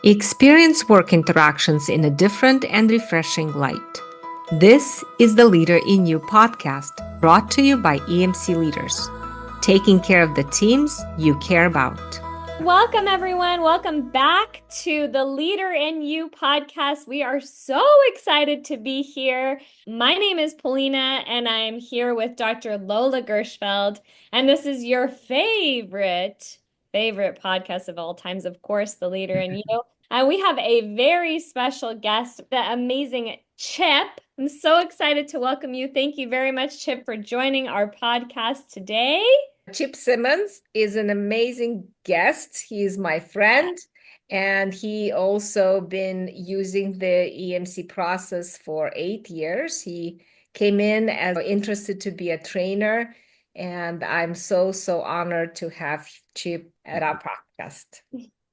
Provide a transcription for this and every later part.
Experience work interactions in a different and refreshing light. This is the Leader in You podcast, brought to you by EMC Leaders, taking care of the teams you care about. Welcome, everyone. Welcome back to the Leader in You podcast. We are so excited to be here. My name is Polina, and I'm here with Dr. Lola Gershfeld, and this is your favorite podcast of all times, of course, the Leader in You. And we have a very special guest, the amazing Chip. I'm so excited to welcome you. Thank you very much, Chip, for joining our podcast today. Chip Simmons is an amazing guest. He's my friend, and he also been using the EMC process for 8 years. He came in as interested to be a trainer, and I'm so honored to have Chip at our podcast.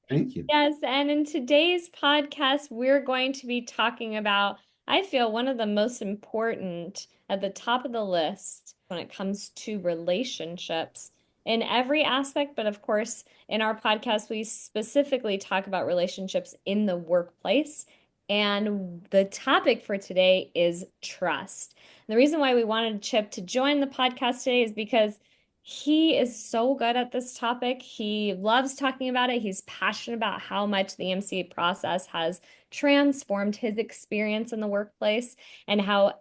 Thank you. Yes, and in today's podcast, we're going to be talking about, I feel, one of the most important at the top of the list when it comes to relationships in every aspect. But of course, in our podcast, we specifically talk about relationships in the workplace. And the topic for today is trust. And the reason why we wanted Chip to join the podcast today is because he is so good at this topic. He loves talking about it. He's passionate about how much the EMC process has transformed his experience in the workplace and how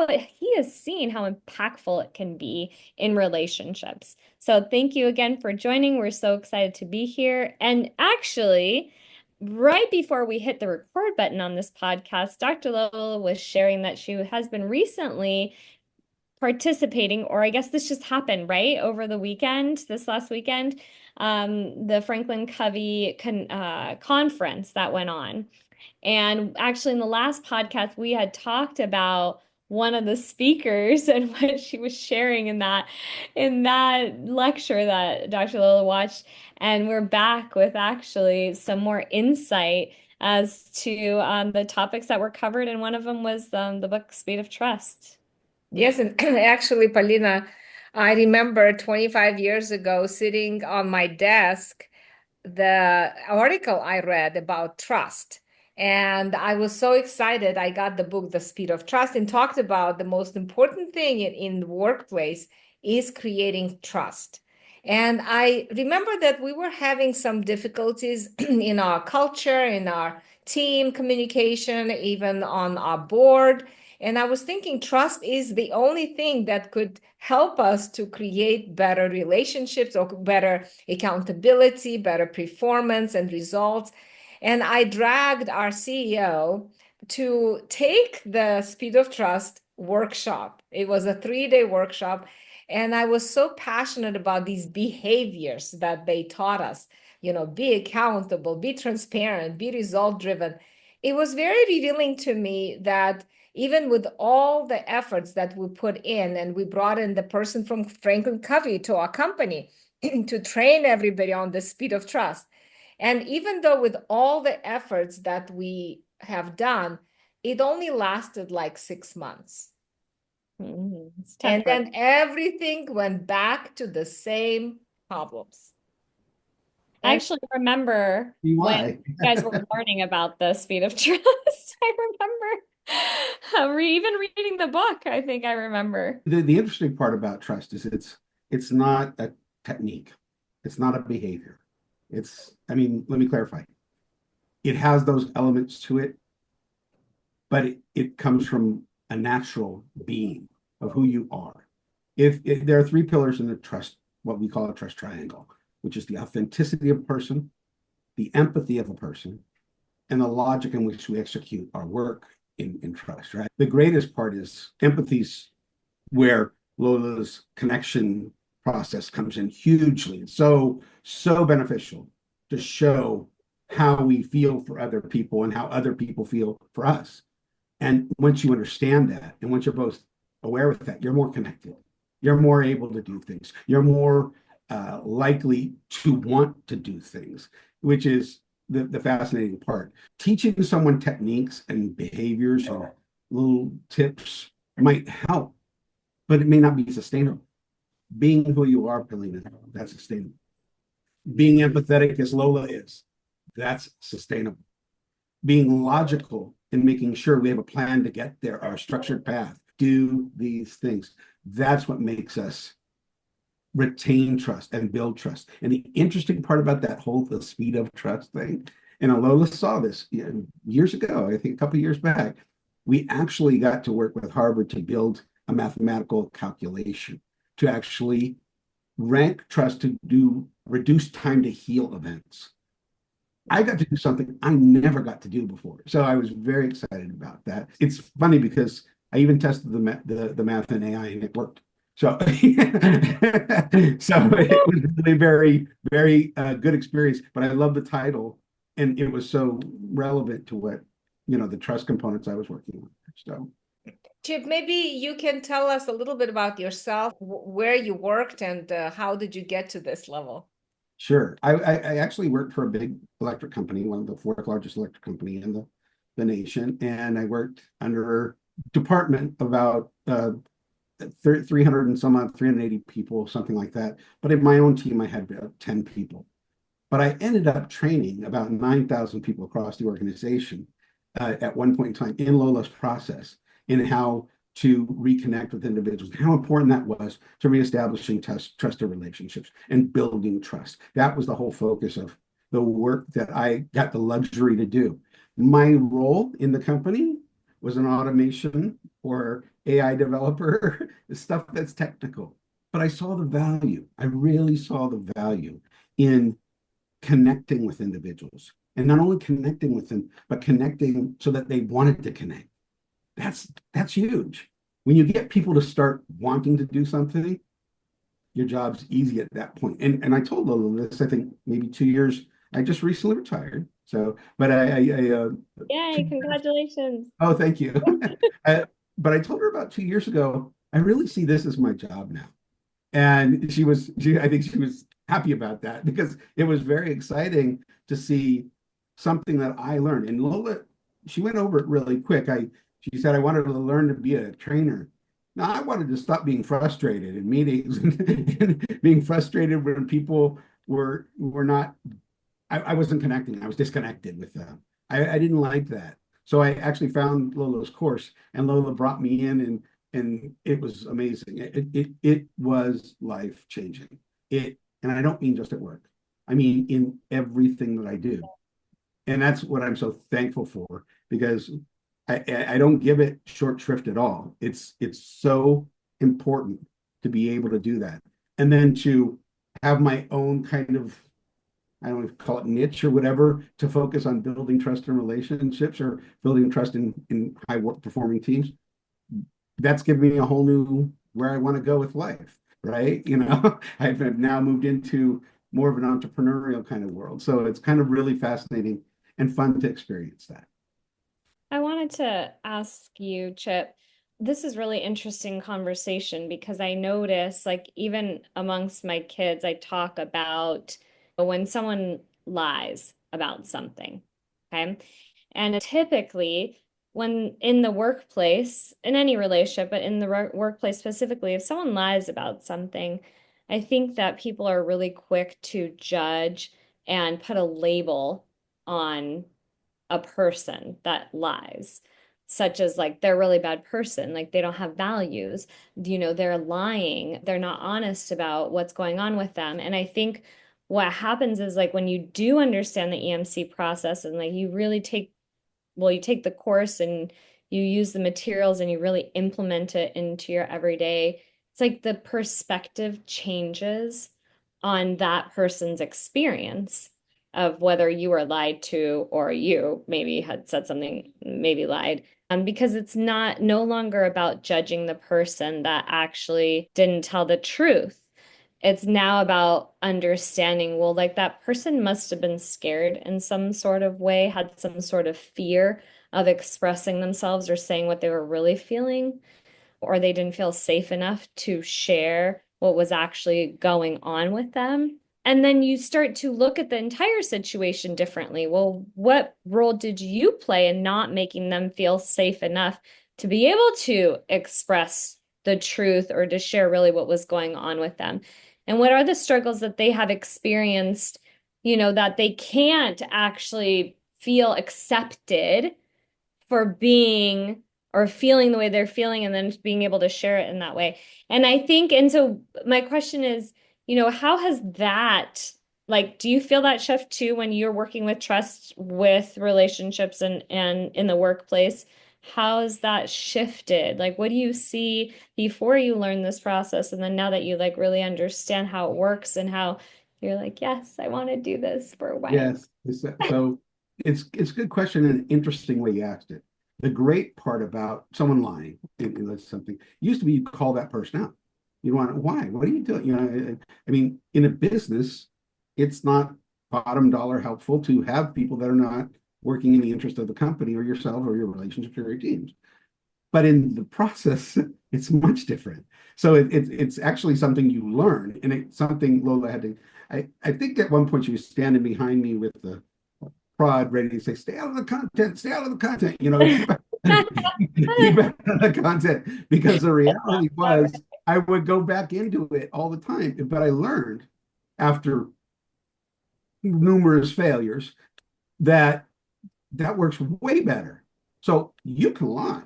he has seen how impactful it can be in relationships. So thank you again for joining. We're so excited to be here. And actually, right before we hit the record button on this podcast, Dr. Lola was sharing that she has been recently participating, or I guess this just happened, right? Over the weekend, this last weekend, the Franklin Covey conference that went on. And actually in the last podcast, we had talked about one of the speakers and what she was sharing in that lecture that Dr. Lola watched. And we're back with actually some more insight as to the topics that were covered. And one of them was the book Speed of Trust. Yes, and actually, Polina, I remember 25 years ago sitting on my desk, the article I read about trust. And I was so excited. I got the book, The Speed of Trust, and talked about the most important thing in the workplace is creating trust. And I remember that we were having some difficulties in our culture, in our team communication, even on our board. And I was thinking trust is the only thing that could help us to create better relationships or better accountability, better performance and results. And I dragged our CEO to take the Speed of Trust workshop. It was a 3-day workshop. And I was so passionate about these behaviors that they taught us, be accountable, be transparent, be result driven. It was very revealing to me that even with all the efforts that we put in, and we brought in the person from Franklin Covey to our company to train everybody on the Speed of Trust. And even though with all the efforts that we have done, it only lasted like 6 months. And then everything went back to the same problems. I actually remember when you guys were learning about the Speed of Trust. I remember even reading the book. I think I remember. The interesting part about trust is it's not a technique. It's not a behavior. Let me clarify. It has those elements to it, but it comes from a natural being of who you are. If there are 3 pillars in the trust, what we call a trust triangle, which is the authenticity of a person, the empathy of a person, and the logic in which we execute our work in trust, right? The greatest part is empathy's where Lola's connection process comes in hugely. It's so beneficial to show how we feel for other people and how other people feel for us. And once you understand that, and once you're both aware of that, you're more connected. You're more able to do things. You're more likely to want to do things, which is the fascinating part. Teaching someone techniques and behaviors or little tips might help, but it may not be sustainable. Being who you are, Polina, that's sustainable. Being empathetic as Lola is, that's sustainable. being logical and making sure we have a plan to get there, our structured path, do these things. That's what makes us retain trust and build trust. And the interesting part about that whole the speed of trust thing, and Lola saw this years ago, I think a couple of years back, we actually got to work with Harvard to build a mathematical calculation to actually rank trust to do reduce time to heal events. I got to do something I never got to do before. So I was very excited about that. It's funny because I even tested the math and AI and it worked. So, so it was really very, very good experience. But I love the title, and it was so relevant to what the trust components I was working on. So, Chip, maybe you can tell us a little bit about yourself, where you worked, and how did you get to this level? sure. I actually worked for a big electric company, one of the fourth largest electric company in the nation, and I worked under a department about 300 and some odd 380 people, something like that. But in my own team, I had about 10 people. But I ended up training about 9,000 people across the organization at one point in time in Lola's process in how to reconnect with individuals, how important that was to reestablishing trusted relationships and building trust. That was the whole focus of the work that I got the luxury to do. My role in the company was an automation or AI developer, stuff that's technical. But I saw the value. I really saw the value in connecting with individuals, and not only connecting with them, but connecting so that they wanted to connect. That's huge. When you get people to start wanting to do something, your job's easy at that point. And I told Lola this, I think maybe 2 years. I just recently retired. So, but Yay, congratulations. oh, thank you. But I told her about 2 years ago, I really see this as my job now. And I think she was happy about that because it was very exciting to see something that I learned. And Lola, she went over it really quick. She said, I wanted to learn to be a trainer. Now, I wanted to stop being frustrated in meetings and being frustrated when people were not, I wasn't connecting. I was disconnected with them. I didn't like that. So I actually found Lola's course, and Lola brought me in, and it was amazing. It was life changing. And I don't mean just at work. I mean in everything that I do, and that's what I'm so thankful for because I don't give it short shrift at all. It's so important to be able to do that, and then to have my own kind of, I don't know, call it niche or whatever, to focus on building trust in relationships or building trust in high performing teams. That's given me a whole new where I want to go with life, right? I've now moved into more of an entrepreneurial kind of world. So it's kind of really fascinating and fun to experience that. I wanted to ask you, Chip, this is really interesting conversation because I notice, like, even amongst my kids, I talk about when someone lies about something, okay? And typically, when in the workplace, in any relationship, but in the workplace specifically, if someone lies about something, I think that people are really quick to judge and put a label on a person that lies, such as like they're a really bad person, like they don't have values, they're lying, they're not honest about what's going on with them. And I think what happens is like when you do understand the EMC process and like you really you take the course and you use the materials and you really implement it into your everyday, it's like the perspective changes on that person's experience of whether you were lied to or you maybe had said something, maybe lied. Because it's no longer about judging the person that actually didn't tell the truth. It's now about understanding, well, like that person must have been scared in some sort of way, had some sort of fear of expressing themselves or saying what they were really feeling, or they didn't feel safe enough to share what was actually going on with them. And then you start to look at the entire situation differently. Well, what role did you play in not making them feel safe enough to be able to express the truth or to share really what was going on with them? And what are the struggles that they have experienced, that they can't actually feel accepted for being or feeling the way they're feeling and then being able to share it in that way. And I think, and so my question is, how has that, like, do you feel that shift too when you're working with trust with relationships and in the workplace? How has that shifted? Like, what do you see before you learn this process? And then now that you like really understand how it works and how you're like, yes, I want to do this for when. Yes. So it's a good question and an interesting way you asked it. The great part about someone lying, and that's something used to be you call that person out. You want why? What are you doing? I mean, in a business, it's not bottom dollar helpful to have people that are not working in the interest of the company or yourself or your relationships or your teams. But in the process, it's much different. So it's actually something you learn, and it's something Lola had to. I think at one point she was standing behind me with the prod ready to say, "Stay out of the content, stay out of the content." Keep keep out of the content, because the reality was I would go back into it all the time. But I learned after numerous failures that that works way better. So you can lie.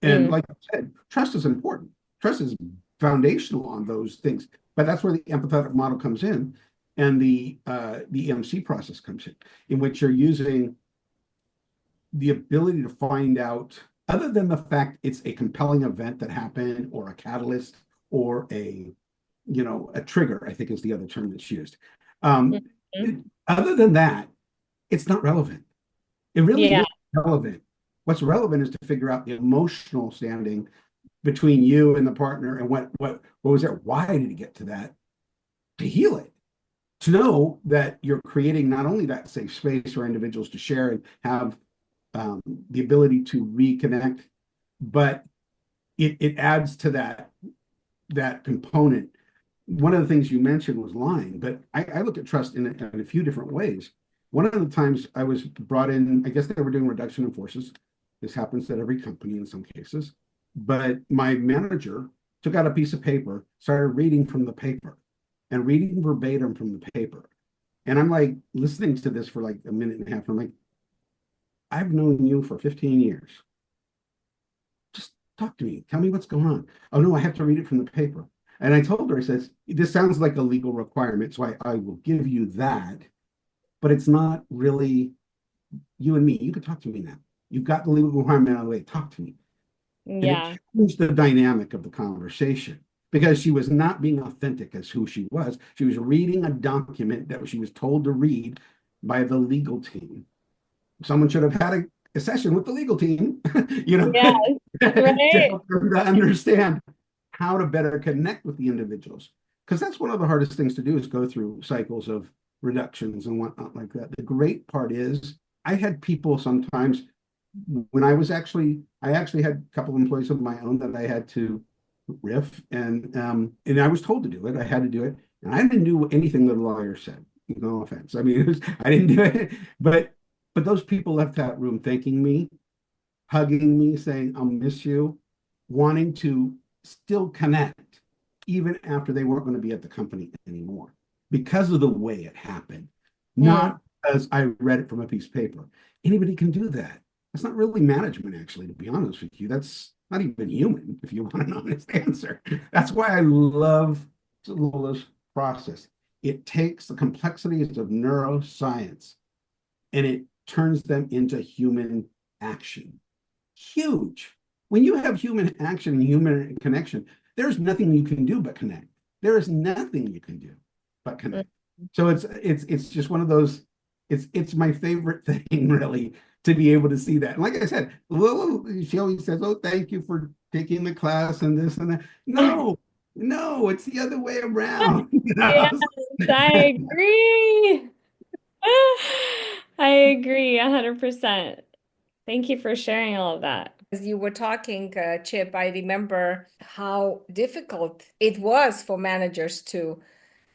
And Mm, like I said, trust is important. Trust is foundational on those things. But that's where the empathetic model comes in, and the EMC process comes in which you're using the ability to find out, other than the fact it's a compelling event that happened or a catalyst or a trigger, I think is the other term that's used. Um, mhm. Other than that, it's not relevant. It really Yeah. is relevant. What's relevant is to figure out the emotional standing between you and the partner, and what was it? Why did it get to that? To heal it, to know that you're creating not only that safe space for individuals to share and have the ability to reconnect, but it adds to that component. One of the things you mentioned was lying, but I look at trust in a few different ways. One of the times I was brought in, I guess they were doing reduction in forces. This happens at every company in some cases. But my manager took out a piece of paper, started reading from the paper and reading verbatim from the paper. And I'm like listening to this for like a minute and a half. And I'm like, I've known you for 15 years. Just talk to me. Tell me what's going on. Oh no, I have to read it from the paper. And I told her, I says, this sounds like a legal requirement, so I will give you that, but it's not really you and me. You can talk to me now. You've got the legal requirement out of the way. Talk to me. And it Yeah. changed the dynamic of the conversation because she was not being authentic as who she was. She was reading a document that she was told to read by the legal team. Someone should have had a session with the legal team, Yes. to Right. help them to understand how to better connect with the individuals. Because that's one of the hardest things to do is go through cycles of reductions and whatnot like that. The great part is I had people sometimes when I actually had a couple of employees of my own that I had to riff, and I was told to do it. I had to do it, and I didn't do anything that the lawyer said. No offense. I mean, I didn't do it, but those people left that room thanking me, hugging me, saying, I'll miss you, wanting to still connect, even after they weren't going to be at the company anymore because of the way it happened, Mm. not because I read it from a piece of paper. Anybody can do that. That's not really management, actually, to be honest with you. That's not even human, if you want an honest answer. That's why I love Lola's process. It takes the complexities of neuroscience and it turns them into human action. Huge. When you have human action and human connection, there's nothing you can do but connect. There is nothing you can do but Mm. connect. So it's just one of those. It's my favorite thing, really, to be able to see that. And like I said, Lil, she always says, "Oh, thank you for taking the class and this and that." No, no, it's the other way around. Yes, I agree. I agree 100%. Thank you for sharing all of that. As you were talking, Chip, I remember how difficult it was for managers to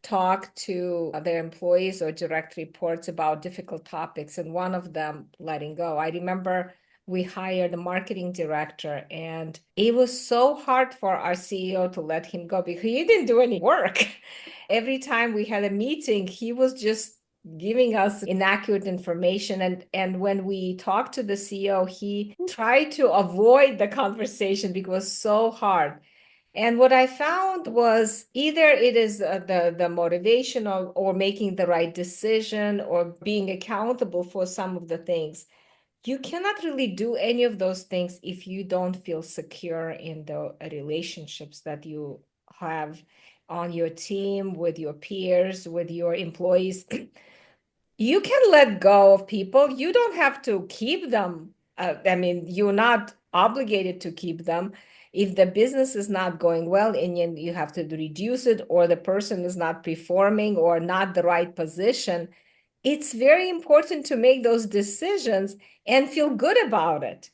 talk to their employees or direct reports about difficult topics, and one of them letting go. I remember we hired a marketing director, and it was so hard for our CEO to let him go because he didn't do any work. Every time we had a meeting, he was just giving us inaccurate information. And when we talked to the CEO, he tried to avoid the conversation because it was so hard. And what I found was either it is the motivation or making the right decision or being accountable for some of the things. You cannot really do any of those things if you don't feel secure in the relationships that you have on your team, with your peers, with your employees. You can let go of people. You don't have to keep them. I mean, you're not obligated to keep them. If the business is not going well and you have to reduce it, or the person is not performing or not the right position, it's very important to make those decisions and feel good about it.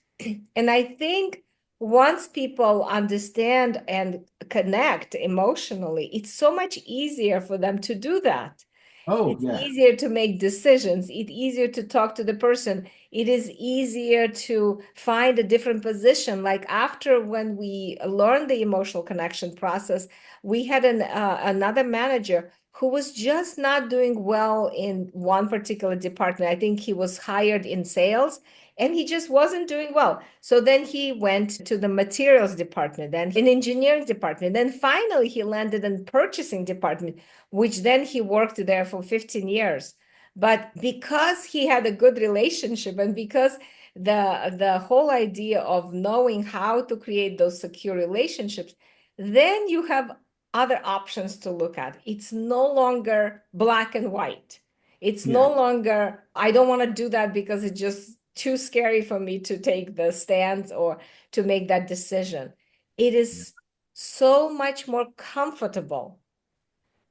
And I think once people understand and connect emotionally, it's so much easier for them to do that. Oh, It's yeah. easier to make decisions. It's easier to talk to the person. It is easier to find a different position. Like after when we learned the emotional connection process, we had another manager who was just not doing well in one particular department. I think he was hired in sales and he just wasn't doing well. So then he went to the materials department, then in engineering department. Then finally he landed in purchasing department, which then he worked there for 15 years. But because he had a good relationship and because the whole idea of knowing how to create those secure relationships, then you have other options to look at. It's no longer black and white. It's Yeah. no longer, I don't want to do that because it's just too scary for me to take the stance or to make that decision. It Yeah. is so much more comfortable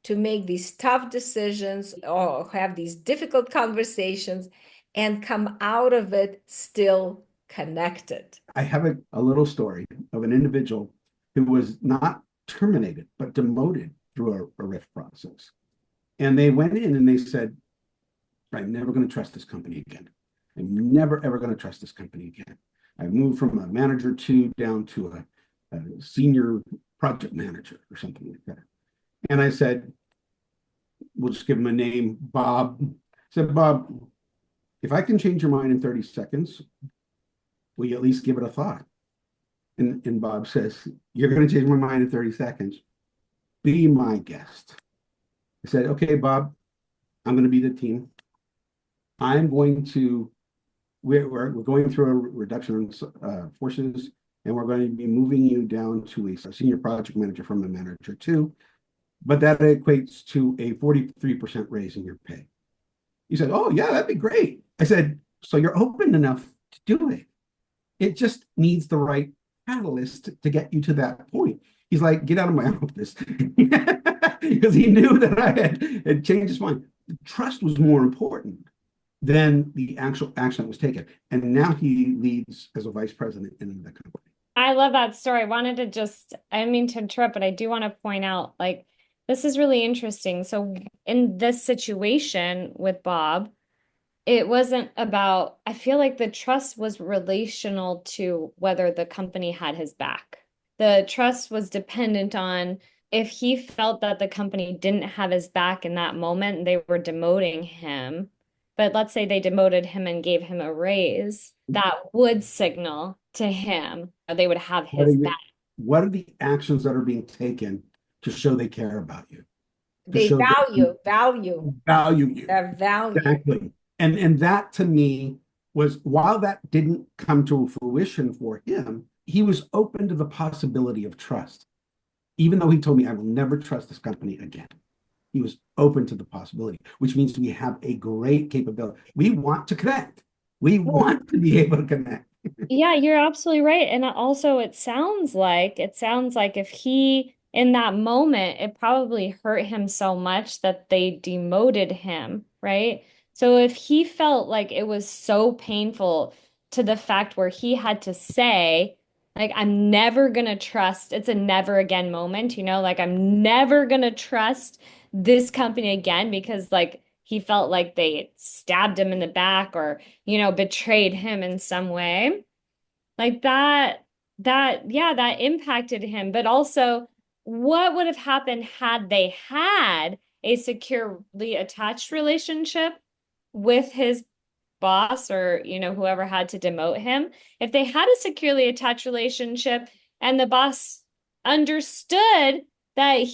to make these tough decisions or have these difficult conversations and come out of it still connected. I have a little story of an individual who was not terminated, but demoted through a RIF process. And they went in and they said, I'm never going to trust this company again. I'm never, ever going to trust this company again. I moved from a manager two down to a senior project manager or something like that. And I said, we'll just give him a name, Bob. I said, Bob, if I can change your mind in 30 seconds, will you at least give it a thought? And Bob says, you're going to change my mind in 30 seconds. Be my guest. I said, okay, Bob, I'm going to be the team. I'm going to, we're going through a reduction in forces, and we're going to be moving you down to a senior project manager from a manager two, but that equates to a 43% raise in your pay. He said, oh, yeah, that'd be great. I said, so you're open enough to do it. It just needs the right catalyst to get you to that point. He's like, get out of my office. Because he knew that I had changed his mind. Trust was more important than the actual action that was taken. And now he leads as a vice president in the company. I love that story. I wanted to just, I didn't mean to interrupt, but I do want to point out, like, this is really interesting. So in this situation with Bob, it wasn't about, I feel like the trust was relational to whether the company had his back. The trust was dependent on if he felt that the company didn't have his back in that moment and they were demoting him. But let's say they demoted him and gave him a raise, that would signal to him or they would have What are, his back. you, what are the actions that are being taken to show they care about you, to They show that value you? their value. Exactly. And that to me was, while that didn't come to fruition for him, he was open to the possibility of trust. Even though he told me, I will never trust this company again. He was open to the possibility, which means we have a great capability. We want to connect. We want to be able to connect. Yeah, you're absolutely right. And also it sounds like if he in that moment, it probably hurt him so much that they demoted him, right? So if he felt like it was so painful to the fact where he had to say, like, I'm never gonna trust, it's a never again moment, like I'm never gonna trust this company again because like he felt like they stabbed him in the back or, betrayed him in some way like yeah, that impacted him. But also, what would have happened had they had a securely attached relationship with his boss or, whoever had to demote him, if they had a securely attached relationship and the boss understood that,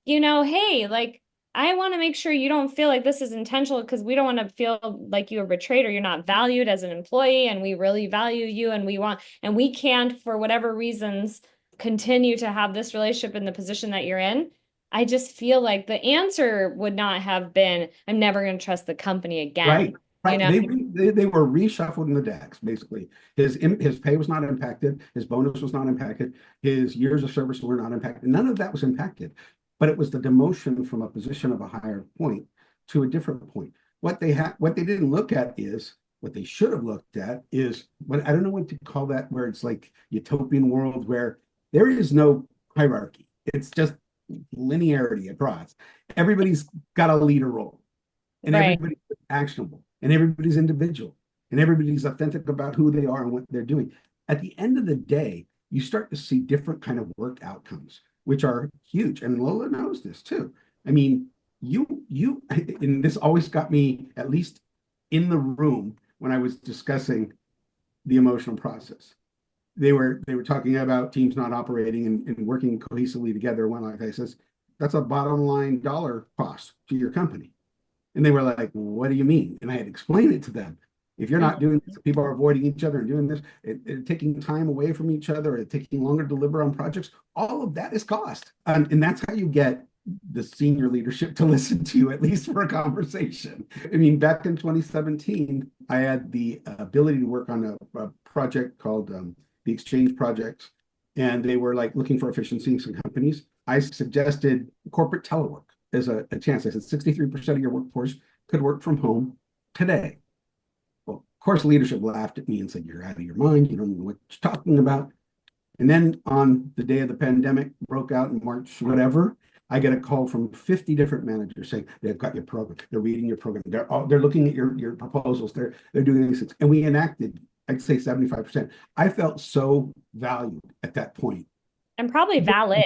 hey, like, I want to make sure you don't feel like this is intentional because we don't want to feel like you are betrayed or you're not valued as an employee, and we really value you and we can't, for whatever reasons, continue to have this relationship in the position that you're in. I just feel like the answer would not have been, I'm never going to trust the company again. Right. You Right. know? They were reshuffled in the decks, basically. His pay was not impacted, his bonus was not impacted, his years of service were not impacted. None of that was impacted. But it was the demotion from a position of a higher point to a different point. What they didn't look at is what they should have looked at is what I don't know what to call that, where it's like utopian world where there is no hierarchy. It's just linearity across. Everybody's got a leader role and Right. everybody's actionable and everybody's individual and everybody's authentic about who they are and what they're doing. At the end of the day, you start to see different kind of work outcomes, which are huge. And Lola knows this too. I mean, and this always got me at least in the room when I was discussing the emotional process. They were talking about teams not operating and working cohesively together. One like I says, that's a bottom line dollar cost to your company. And they were like, what do you mean? And I had explained it to them. If you're not doing this, people are avoiding each other and doing this, taking time away from each other, taking longer to deliver on projects, all of that is cost. And that's how you get the senior leadership to listen to you, at least for a conversation. I mean, back in 2017, I had the ability to work on a project called the Exchange Project. And they were like looking for efficiency in some companies. I suggested corporate telework as a chance. I said 63% of your workforce could work from home today. Well, of course, leadership laughed at me and said, you're out of your mind. You don't know what you're talking about. And then on the day of the pandemic broke out in March, whatever, I get a call from 50 different managers saying they've got your program, they're reading your program, they're looking at your proposals, they're doing these things. And we enacted, I'd say 75%. I felt so valued at that point. And probably valid,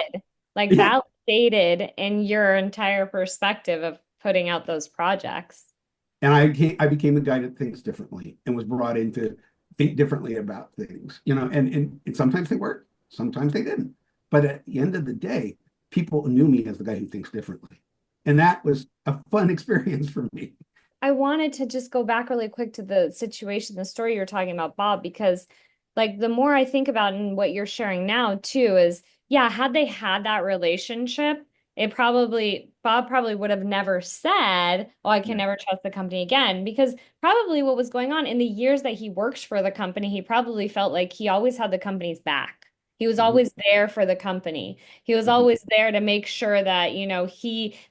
like Yeah. validated in your entire perspective of putting out those projects. And I became the guy that thinks differently and was brought in to think differently about things, and sometimes they worked, sometimes they didn't. But at the end of the day, people knew me as the guy who thinks differently. And that was a fun experience for me. I wanted to just go back really quick to the situation, the story you're talking about, Bob, because like the more I think about and what you're sharing now too is, yeah, had they had that relationship, Bob probably would have never said, oh, I can Yeah. never trust the company again. Because probably what was going on in the years that he worked for the company, he probably felt like he always had the company's back. He was Mhm. always there for the company. He was Mhm. always there to make sure that,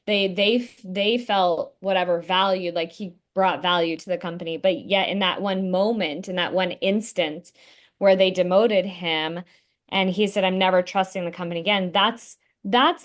they felt whatever value, like he brought value to the company. But yet in that one moment, in that one instant where they demoted him and he said, I'm never trusting the company again, that's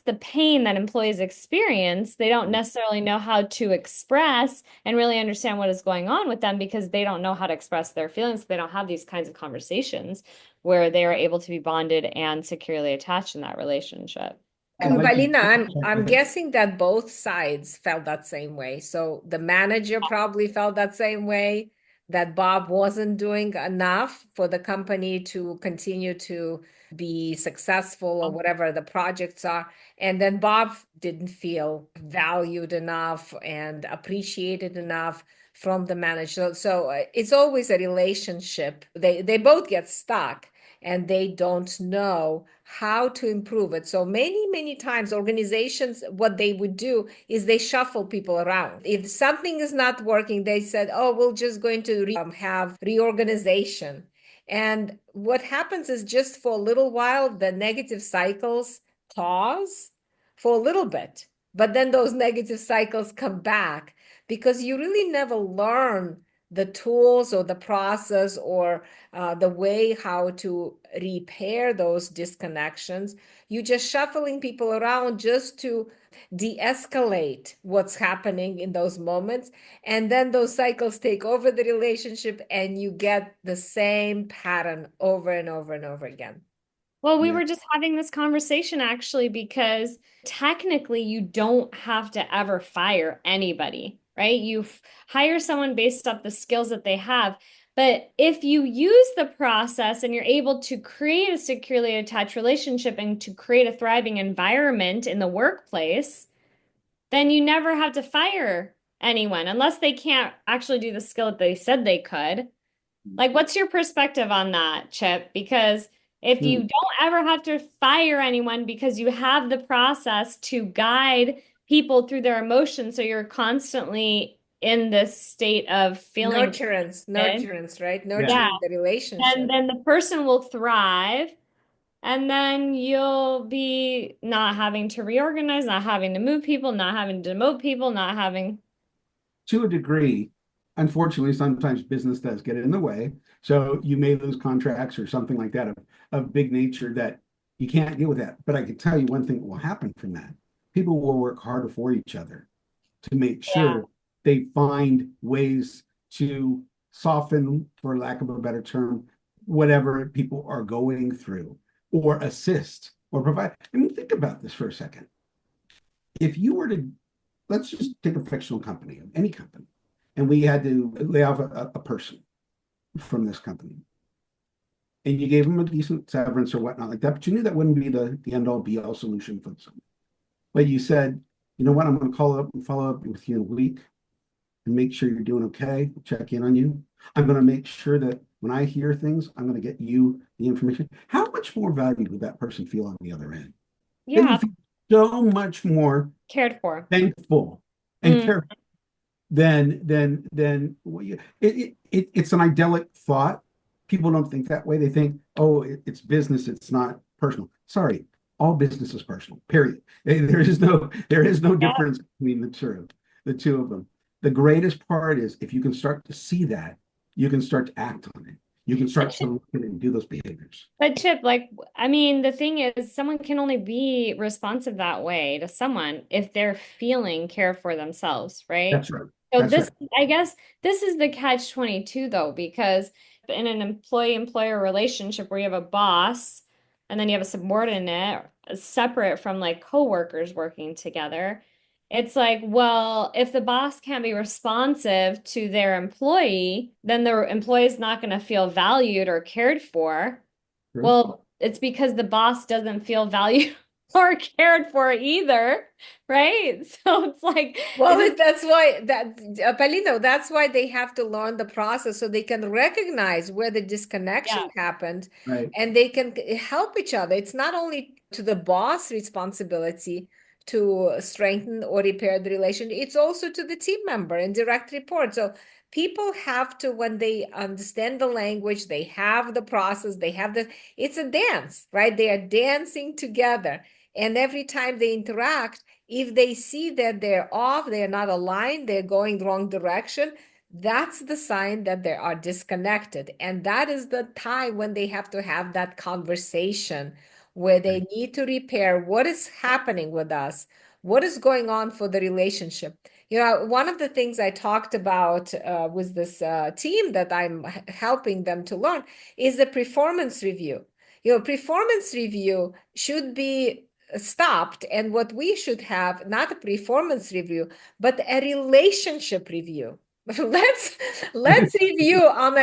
the pain that employees experience. They don't necessarily know how to express and really understand what is going on with them because they don't know how to express their feelings. They don't have these kinds of conversations where they are able to be bonded and securely attached in that relationship. I like Valina, I'm that. guessing that both sides felt that same way. So the manager probably felt that same way, that Bob wasn't doing enough for the company to continue to be successful or whatever the projects are. And then Bob didn't feel valued enough and appreciated enough from the manager. So it's always a relationship. They both get stuck and they don't know how to improve it. So many times organizations, what they would do is they shuffle people around. If something is not working, they said, oh, we're just going to have reorganization. And what happens is just for a little while, the negative cycles pause for a little bit, but then those negative cycles come back because you really never learn the tools or the process or the way how to repair those disconnections. You just shuffling people around just to de-escalate what's happening in those moments. And then those cycles take over the relationship and you get the same pattern over and over and over again. Well, we Yeah. were just having this conversation actually because technically you don't have to ever fire anybody, right? Hire someone based off the skills that they have. But if you use the process and you're able to create a securely attached relationship and to create a thriving environment in the workplace, then you never have to fire anyone unless they can't actually do the skill that they said they could. Like, what's your perspective on that, Chip? Because if you Hmm. don't ever have to fire anyone because you have the process to guide people through their emotions, so you're constantly in this state of feeling good, Nurturance, right? Yeah. yeah, Nurturing the and relationship. then the person will thrive, and then you'll be not having to reorganize, not having to move people, not having to demote people, not having, To a degree, unfortunately, sometimes business does get in the way. So you may lose contracts or something like that of big nature that you can't deal with that. But I can tell you one thing that will happen from that. People will work harder for each other to make yeah. sure they find ways to soften, for lack of a better term, whatever people are going through, or assist or provide. I mean, think about this for a second. If you were to, let's just take a fictional company, any company, and we had to lay off a person from this company, and you gave them a decent severance or whatnot like that, but you knew that wouldn't be the end all be all solution for them. But you said, you know what, I'm going to call up and follow up with you in a week and make sure you're doing okay, check in on you. I'm going to make sure that when I hear things, I'm going to get you the information. How much more valued would that person feel on the other end? They Yeah, would feel so much more cared for. thankful and Mm, careful than it's an idyllic thought. People don't think that way. They think, oh, it's business, it's not personal. Sorry, all business is personal, period. There is no yeah. difference between the two of them. The greatest part is if you can start to see that, you can start to act on it. You can But start to look at it and do those behaviors. Chip, like, I mean, the thing is, someone can only be responsive that way to someone if they're feeling care for themselves, right? That's right. So That's right. I guess this is the catch 22 though, because in an employee-employer relationship where you have a boss and then you have a subordinate separate from like coworkers working together, it's like, well, if the boss can't be responsive to their employee, then the employee is not going to feel valued or cared for. True. Well, it's because the boss doesn't feel valued or cared for either, right? So it's like, Well, it's that's why that Palino, that's why they have to learn the process so they can recognize where the disconnection yeah, happened Right. and they can help each other. It's not only to the boss responsibility to strengthen or repair the relation, it's also to the team member and direct report. So people have to, when they understand the language, they have the process, it's a dance, right? They are dancing together. And every time they interact, if they see that they're off, they're not aligned, they're going the wrong direction, that's the sign that they are disconnected. And that is the time when they have to have that conversation where they Right. need to repair what is happening with us, what is going on for the relationship. One of the things I talked about with this team that I'm helping them to learn is the performance review. Performance review should be stopped, and what we should have, not a performance review but a relationship review. let's review on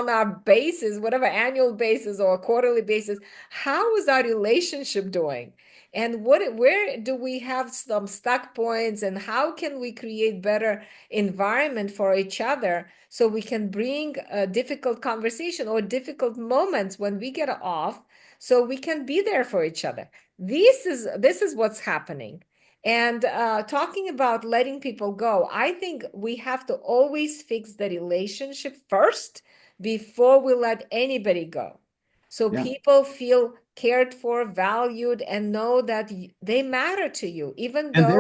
our basis, whatever annual basis or quarterly basis, how is our relationship doing, and where do we have some stuck points, and how can we create better environment for each other so we can bring a difficult conversation or difficult moments when we get off, so we can be there for each other. This is what's happening. And talking about letting people go, I think we have to always fix the relationship first before we let anybody go. So Yeah. people feel cared for, valued, and know that they matter to you, even And though.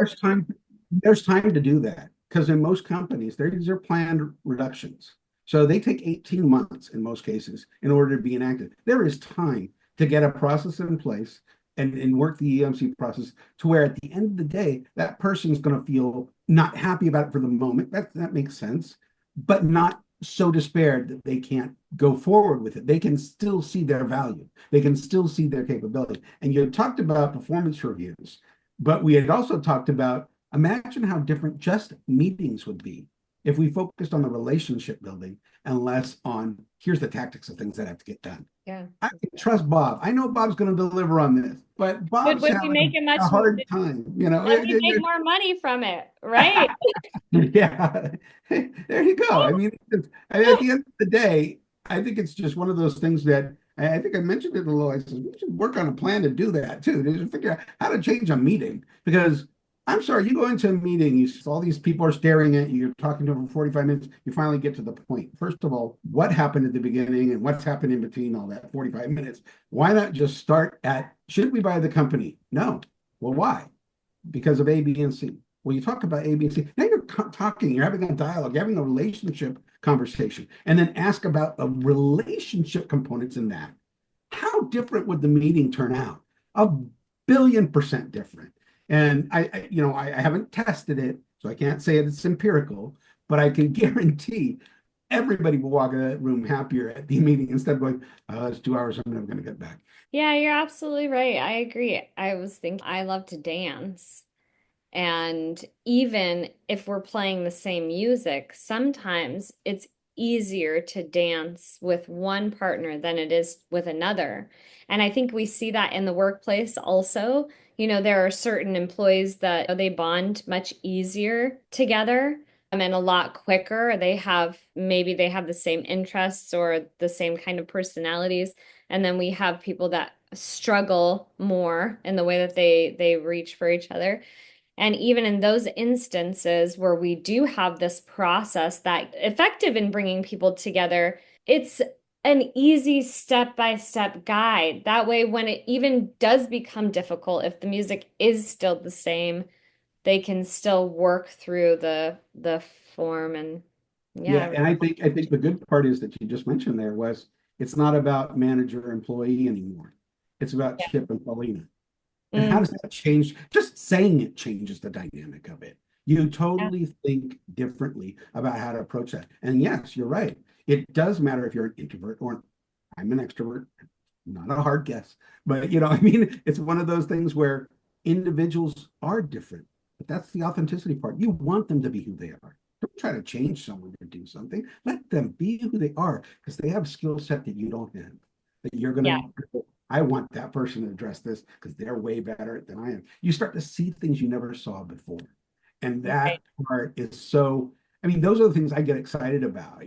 there's time to do that because in most companies, these are planned reductions. So they take 18 months in most cases in order to be enacted. There is time to get a process in place and work the EMC process to where at the end of the day, that person's going to feel not happy about it for the moment. That makes sense, but not so despaired that they can't go forward with it. They can still see their value. They can still see their capability. And you talked about performance reviews, but we had also talked about, imagine how different just meetings would be if we focused on the relationship building and less on here's the tactics of things that have to get done. Yeah. I can trust Bob. I know Bob's going to deliver on this, but Bob's Would we make having it much a more, hard time. let me make more money from it, right? Yeah, there you go. I mean, at the end of the day, I think it's just one of those things that I think I mentioned it to Lola. I said we should work on a plan to do that too, to figure out how to change a meeting. Because I'm sorry, you go into a meeting, all these people are staring at you, you're talking to them for 45 minutes, you finally get to the point. First of all, what happened at the beginning and what's happened in between all that 45 minutes? Why not just start at, should we buy the company? No. Well, why? Because of A, B, and C. Well, you talk about A, B, and C. Now you're talking, you're having a dialogue, you're having a relationship conversation, and then ask about the relationship components in that. How different would the meeting turn out? 1,000,000,000% different. And I haven't tested it, so I can't say it's empirical, but I can guarantee everybody will walk out of that room happier at the meeting instead of going, it's 2 hours, I'm never going to get back. Yeah, you're absolutely right. I agree. I was thinking I love to dance. And even if we're playing the same music, sometimes it's easier to dance with one partner than it is with another. And I think we see that in the workplace also. There are certain employees that they bond much easier together, and a lot quicker. Maybe they have the same interests or the same kind of personalities. And then we have people that struggle more in the way that they reach for each other. And even in those instances where we do have this process that effective in bringing people together, it's an easy step-by-step guide. That way, when it even does become difficult, if the music is still the same, they can still work through the form and Yeah, yeah. and I think the good part is that you just mentioned there was it's not about manager employee anymore. It's about Yeah. Chip and Paulina. And how Mm, does that change? Just saying it changes the dynamic of it. You yeah. totally think differently about how to approach that. And yes, you're right. It does matter if you're an introvert or I'm an extrovert. Not a hard guess, but I mean, it's one of those things where individuals are different, but that's the authenticity part. You want them to be who they are. Don't try to change someone to do something. Let them be who they are because they have a skill set that you don't have. That you're Yeah. gonna, I want that person to address this because they're way better than I am. You start to see things you never saw before. And Right. that part is so, I mean, those are the things I get excited about.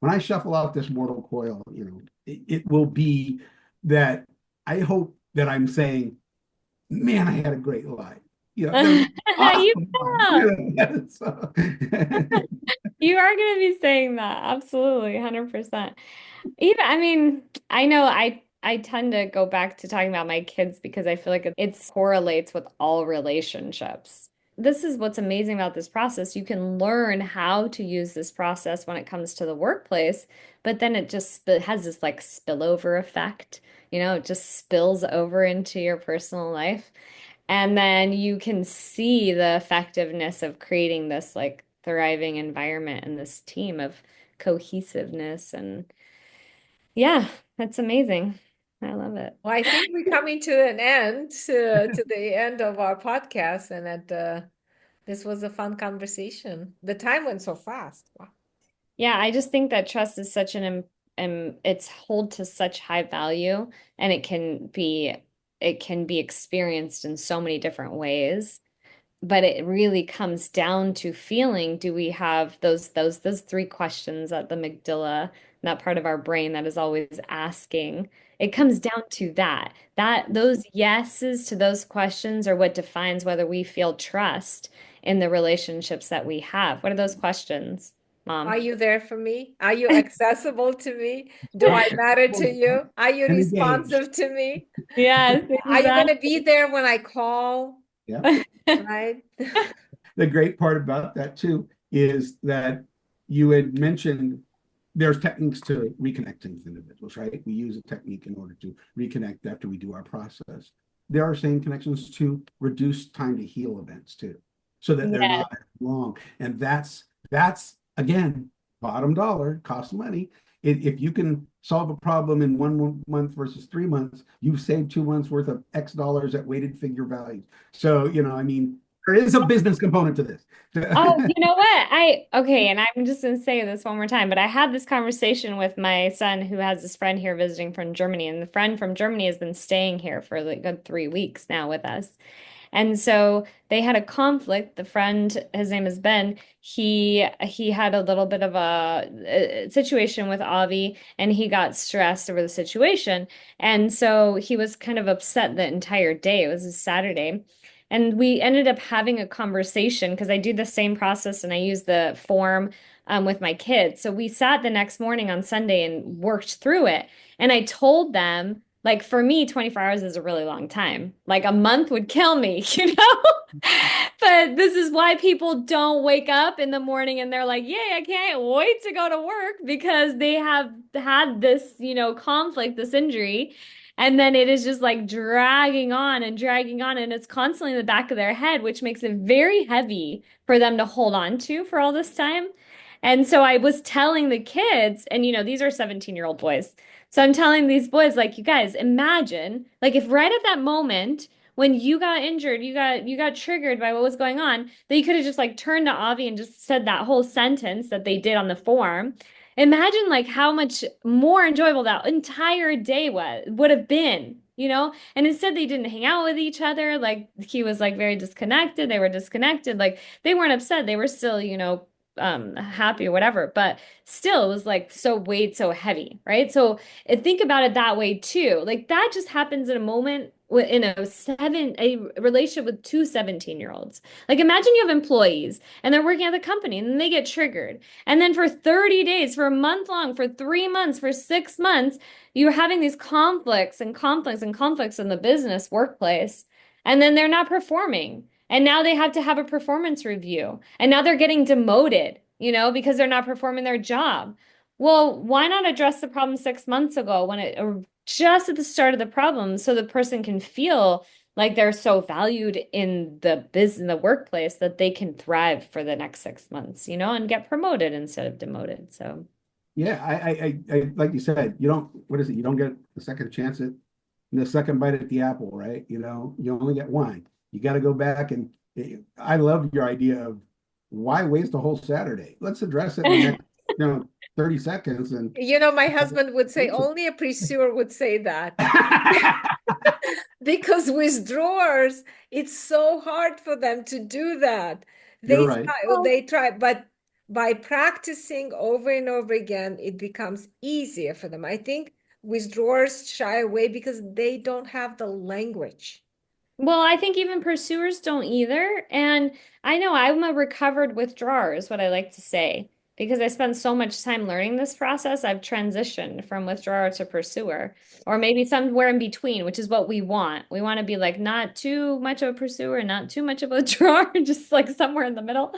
When I shuffle out this mortal coil, it will be that I hope that I'm saying, man, I had a great life. That was You awesome life. will. So, You are going to be saying that. Absolutely, 100%. Even, I mean, I know I tend to go back to talking about my kids because I feel like it correlates with all relationships. This is what's amazing about this process. You can learn how to use this process when it comes to the workplace, but then it has this like spillover effect. It just spills over into your personal life. And then you can see the effectiveness of creating this like thriving environment and this team of cohesiveness. And yeah, that's amazing. I love it. Well, I think we're coming to an end, to the end of our podcast, and that this was a fun conversation. The time went so fast. Wow. Yeah, I just think that trust is such it's hold to such high value, and it can be experienced in so many different ways. But it really comes down to feeling, do we have those three questions at the amygdala, that part of our brain that is always asking. It comes down to that those yeses to those questions are what defines whether we feel trust in the relationships that we have. What are those questions, Are Mom? you there for me? Are you accessible to me? Do I matter to you? Are you and engaged. responsive to me? Yes, Are you going to exactly. be there when I call? Yeah. Right? The great part about that too is that you had mentioned there's techniques to reconnecting with individuals, right? We use a technique in order to reconnect after we do our process. There are same connections to reduce time to heal events too, so that they're Yes. not as long. And that's again, bottom dollar, costs money. If you can solve a problem in 1 month versus 3 months, you've saved 2 months worth of X dollars at weighted figure values. So, I mean, there is a business component to this. Oh, you know what? Okay, and I'm just gonna say this one more time, but I had this conversation with my son who has this friend here visiting from Germany, and the friend from Germany has been staying here for like a good 3 weeks now with us. And so they had a conflict. The friend, his name is Ben, he had a little bit of a situation with Avi, and he got stressed over the situation. And so he was kind of upset the entire day. It was a Saturday. And we ended up having a conversation because I do the same process and I use the form with my kids. So we sat the next morning on Sunday and worked through it. And I told them, like, for me, 24 hours is a really long time. Like, a month would kill me, you know? But this is why people don't wake up in the morning and they're like, yay, I can't wait to go to work because they have had this, conflict, this injury. And then it is just like dragging on and dragging on. And it's constantly in the back of their head, which makes it very heavy for them to hold on to for all this time. And so I was telling the kids, and these are 17-year-old boys. So I'm telling these boys, like, you guys, imagine, like, if right at that moment when you got injured, you got triggered by what was going on, that you could have just like turned to Avi and just said that whole sentence that they did on the form. Imagine like how much more enjoyable that entire day would have been, you know? And instead they didn't hang out with each other. Like he was like very disconnected. They were disconnected. Like they weren't upset. They were still, happy or whatever. But still it was like so weighed so heavy, right? So think about it that way too. Like that just happens in a moment in a relationship with two 17-year-olds. Like imagine you have employees and they're working at the company and then they get triggered. And then for 30 days, for a month long, for 3 months, for 6 months, you're having these conflicts and conflicts and conflicts in the business workplace. And then they're not performing. And now they have to have a performance review. And now they're getting demoted, because they're not performing their job. Well, why not address the problem 6 months ago when or just at the start of the problem so the person can feel like they're so valued in the workplace that they can thrive for the next 6 months, and get promoted instead of demoted. So Yeah, I like you said, you don't, what is it? You don't get the second chance at the second bite at the apple, right? You only get one. You got to go back and I love your idea of why waste a whole Saturday? Let's address it in the next, 30 seconds and My husband would say only a pursuer would say that. Because withdrawers, it's so hard for them to do that. You're They right. try, they try, but by practicing over and over again, it becomes easier for them. I think withdrawers shy away because they don't have the language. well, I think even pursuers don't either. And I know I'm a recovered withdrawer, is what I like to say, because I spent so much time learning this process. I've transitioned from withdrawer to pursuer, or maybe somewhere in between, which is what we want. We want to be like not too much of a pursuer, not too much of a withdrawer, just like somewhere in the middle.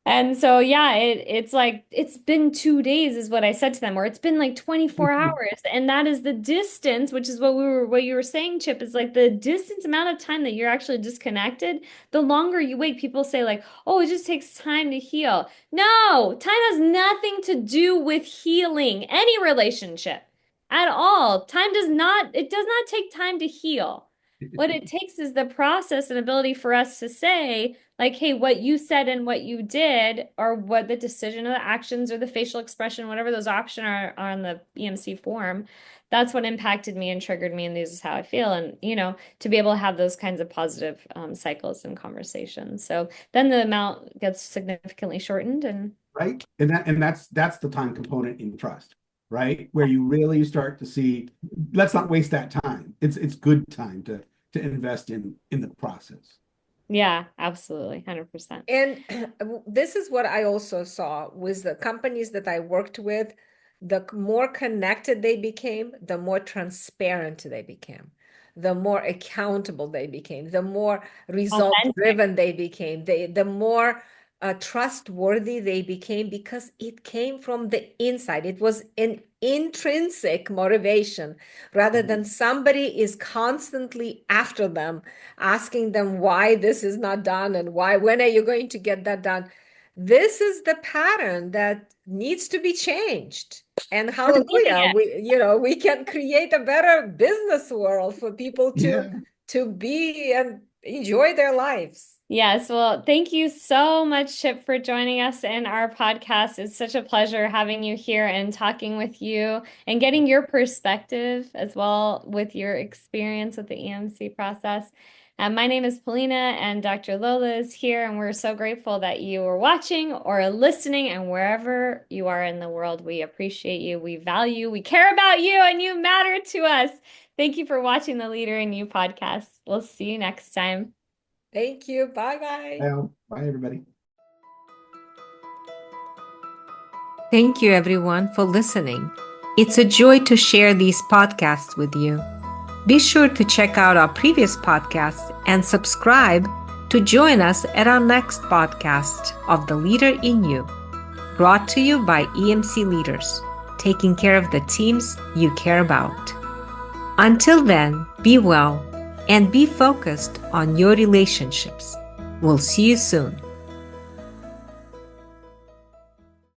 And so, yeah, it's like it's been 2 days is what I said to them, or it's been like 24 hours. And that is the distance, which is what you were saying, Chip, is like the distance amount of time that you're actually disconnected. The longer you wait, people say like, oh, it just takes time to heal. No, time has nothing to do with healing any relationship at all. It does not take time to heal. What it takes is the process and ability for us to say, like, hey, what you said and what you did, or what the decision or the actions or the facial expression, whatever those options are on the EMC form, that's what impacted me and triggered me, and this is how I feel. And, to be able to have those kinds of positive cycles and conversations. So then the amount gets significantly shortened and Right. And that's the time component in trust, right? Where you really start to see, let's not waste that time. It's good time to invest in the process. yeah, absolutely. 100%. And this is what I also saw with the companies that I worked with. The more connected they became, the more transparent they became, the more accountable they became, the more result Authentic. driven they became, the more trustworthy they became because it came from the inside. It was an intrinsic motivation rather than somebody is constantly after them, asking them why this is not done and when are you going to get that done. this is the pattern that needs to be changed. And We're living hallelujah, it. we can create a better business world for people Yeah. to be and enjoy their lives. Yes, well, thank you so much, Chip, for joining us in our podcast. It's such a pleasure having you here and talking with you and getting your perspective as well with your experience with the EMC process. My name is Polina, and Dr. Lola is here, and we're so grateful that you are watching or listening, and wherever you are in the world, we appreciate you, we value, we care about you, and you matter to us. Thank you for watching the Leader in You podcast. We'll see you next time. Thank you. Bye-bye. Well, bye, everybody. Thank you, everyone, for listening. It's a joy to share these podcasts with you. Be sure to check out our previous podcasts and subscribe to join us at our next podcast of The Leader in You, brought to you by EMC Leaders, taking care of the teams you care about. Until then, be well and be focused on your relationships. We'll see you soon.